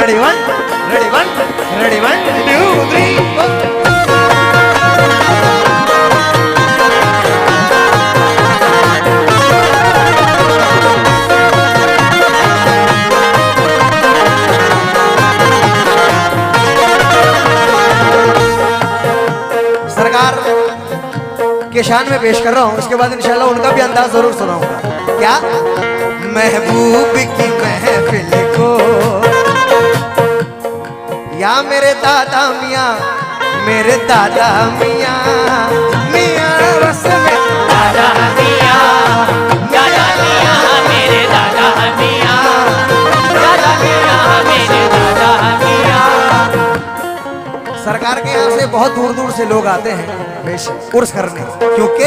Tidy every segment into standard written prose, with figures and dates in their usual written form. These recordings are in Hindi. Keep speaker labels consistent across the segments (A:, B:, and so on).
A: Ready one, ready one, ready 1 2 3 सरकार के शान में पेश कर रहा हूँ। उसके बाद इंशाल्लाह उनका भी अंदाज जरूर सुनाऊंगा। क्या महबूब की महफिल को या मेरे दादा मियाँ, मेरे दादा मियाँ, मियाँ रस में
B: दादा मियाँ, दादा मियाँ, मेरे दादा मियाँ, दादा मियाँ, मेरे दादा मियाँ।
A: सरकार के यहाँ से बहुत दूर दूर से लोग आते हैं उर्स करने, क्योंकि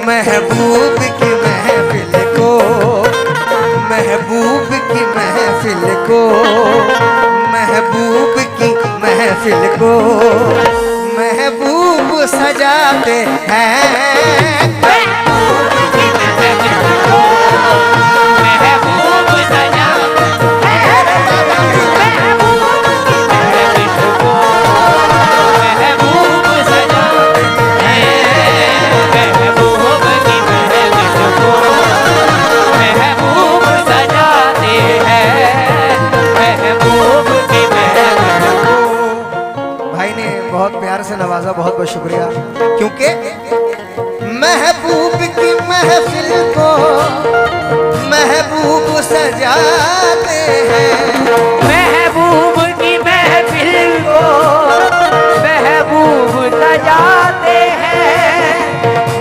A: महबूब की महफिल को, महबूब की महफिल को, महबूब की महफिल को महबूब सजाते हैं।
B: महबूब की महफिल को महबूब सजाते हैं। महबूब की महफिल को महबूब सजाते हैं। महबूब की महफिल को महबूब सजाते हैं। महबूब की महफिल को।
A: भाई ने बहुत प्यार से नवाजा, बहुत बहुत शुक्रिया। क्योंकि महबूब की महफिल को महबूब सजाते हैं।
B: महबूब की महफिल को महबूब सजाते हैं।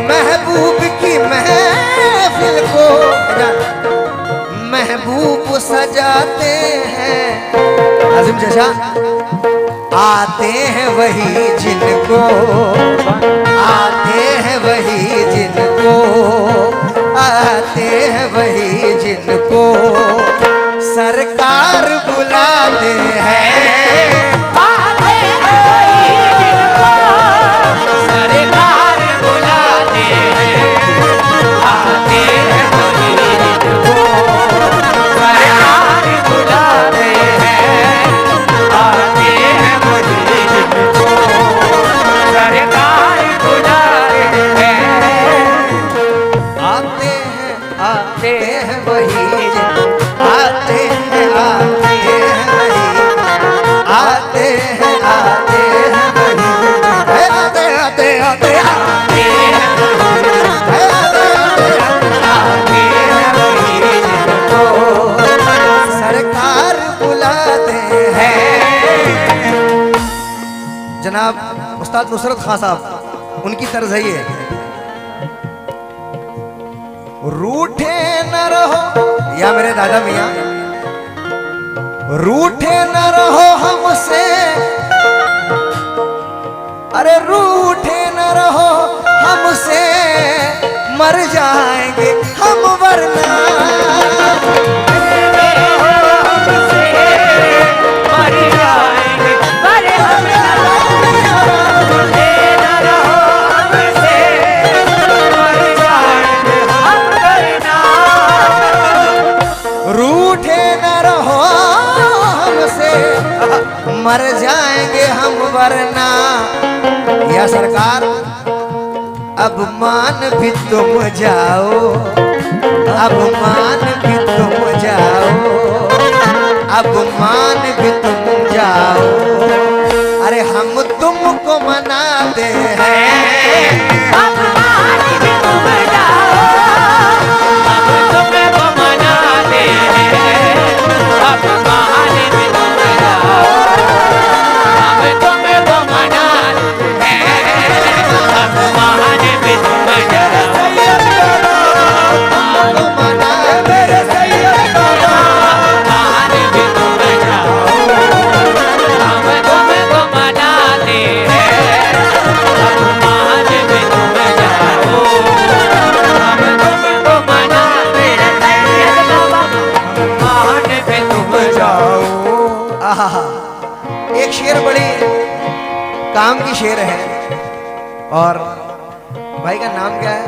A: महबूब की महफिल को महबूब सजाते हैं। आज़िम जशा आते हैं वही जिनको, आते हैं वही जिनको, आते हैं वही जिनको सरकार बुलाते हैं।
B: आते हैं वही जिनको सरकार बुलाते हैं। आते हैं वही जिनको सरकार बुलाते हैं। आते हैं वही जिनको सरकार बुलाते हैं।
A: आते हैं वही जिनको, आते हैं वही, आते हैं वही, आते आते आते
B: आते हैं वही जिनको
A: सरकार बुलाते हैं। जनाब उस्ताद नुसरत खां साहब, उनकी तर्ज है ये, रूठे न रहो या मेरे दादा मियाँ, रूठे न रहो हमसे, अरे रूठे न रहो हमसे, मर जाएंगे हम वरना।
B: मर जाएंगे पर हम ना रहो हमसे। मर जाएंगे हम वरना।
A: रूठे न रहो हमसे, मर जाएंगे हम वरना। या सरकार अब मान भी तुम जाओ, अब मान भी तुम जाओ, अब मान भी तुम जाओ, अरे हम तुमको मनाते हैं।
B: अब मान भी तुम जाओ, अब तुमको मनाते हैं। अब मान भी तुम जाओ, अब तुमको मनाते हैं। अब मान भी तुम जाओ,
A: तुमको मनाते हैं।
B: मान भी तुम जाओ, अब तुमको मनाते हैं। अब मान भी तुम जाओ, अब तुमको मनाते हैं। मान भी तुम जाओ।
A: आहा, एक शेर बड़ी काम की शेर है। और भाई का नाम क्या है?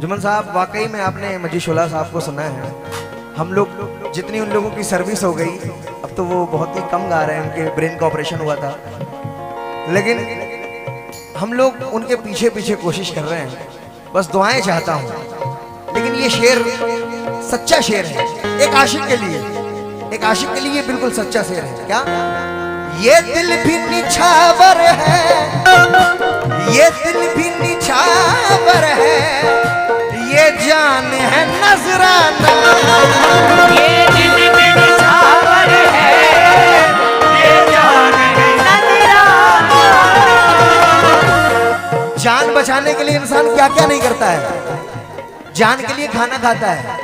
A: जुमन साहब, वाकई में आपने मजीद शुला साहब को सुना है, हम लोग जितनी उन लोगों की सर्विस हो गई, अब तो वो बहुत ही कम गा रहे हैं, उनके ब्रेन का ऑपरेशन हुआ था, लेकिन हम लोग उनके पीछे पीछे कोशिश कर रहे हैं, बस दुआएं चाहता हूं। लेकिन ये शेर सच्चा शेर है, एक आशिक के लिए, एक आशिक के लिए बिल्कुल सच्चा शेर है। क्या? ये दिल भी निछावर है, ये दिल भी निछावर है, ये जान है नजराना,
B: ये दिल भी निछावर है, ये जान है नजराना।
A: जान बचाने के लिए इंसान क्या क्या नहीं करता है। जान के लिए खाना खाता है,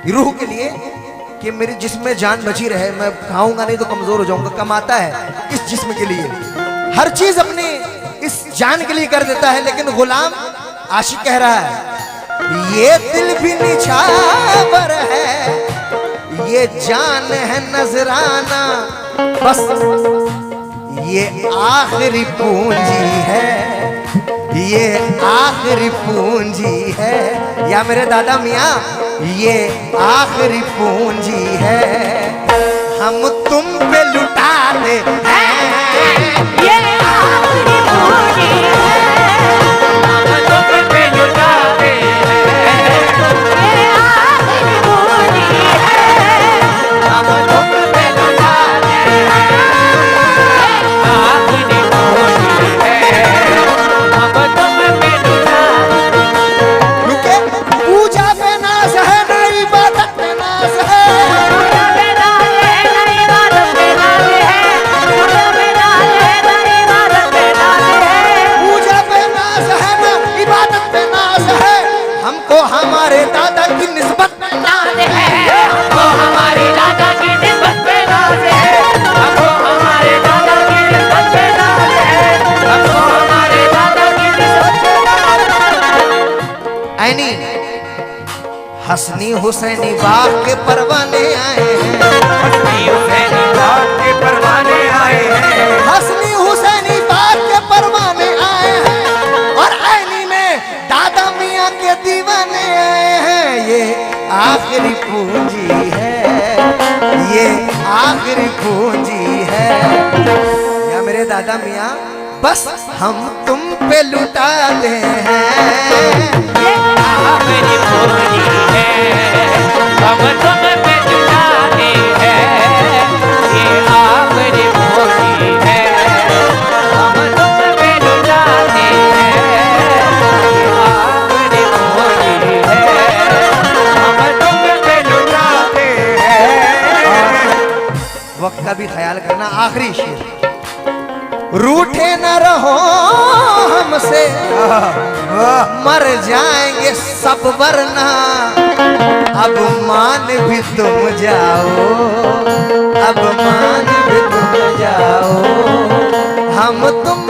A: रूह के लिए कि मेरे जिस्म में जान बची रहे, मैं खाऊंगा नहीं तो कमजोर हो जाऊंगा, कमाता है इस जिस्म के लिए, हर चीज अपने इस जान के लिए कर देता है। लेकिन गुलाम आशिक कह रहा है ये दिल भी निछावर है, ये जान है नजराना, बस ये आखिरी पूंजी है, ये आखिरी पूंजी है, या मेरे दादा मियाँ ये आखिरी पूंजी है, हम तुम पे लुटाते हैं,
B: ये आखिरी पूंजी है, हम तुम पे लुटाते हैं, ये आखिरी पूंजी है, हम तुम पे लुटाते हैं, आखिरी पूंजी है, हम तुम पे लुटाते हैं।
A: रुके, पूजा पे नाज है ना इबादत पे नाज है,
B: पूजा पे नाज है ना इबादत पे नाज है, पूजा पे नाज है ना इबादत पे नाज है,
A: पूजा पे नाज है ना इबादत पे नाज है, हमको हमारे दादा की निस्बत पे नाज है,
B: हमको हमारे दादा की निस्बत पे नाज है, हमको हमारे दादा की निस्बत पे नाज है, हमको हमारे दादा की निस्बत पे नाज है।
A: ऐनी हसनी हुसैनी बाग के परवाने आए हैं,
B: हसनी हुसैनी बाग के परवाने आए हैं,
A: हसनी हुसैनी बाग के परवाने आए हैं, और ऐनी में दादा मियाँ के दीवाने आए हैं। ये आखिरी पूंजी है, ये आखिरी पूंजी है, या मेरे दादा मियाँ बस हम तुम पे लुटाते हैं,
B: ये आखिरी पूंजी है, हम तुम पे लुटाते हैं, ये आखिरी पूंजी है, हम तुम पे लुटाते हैं, ये आखिरी पूंजी है, हम तुम पे लुटाते हैं।
A: वक्त का भी ख्याल करना। आखिरी शेर, रूठे न रहो हमसे, मर जाएंगे सब वरना, अब मान भी तुम जाओ, अब मान भी तुम जाओ, हम तुम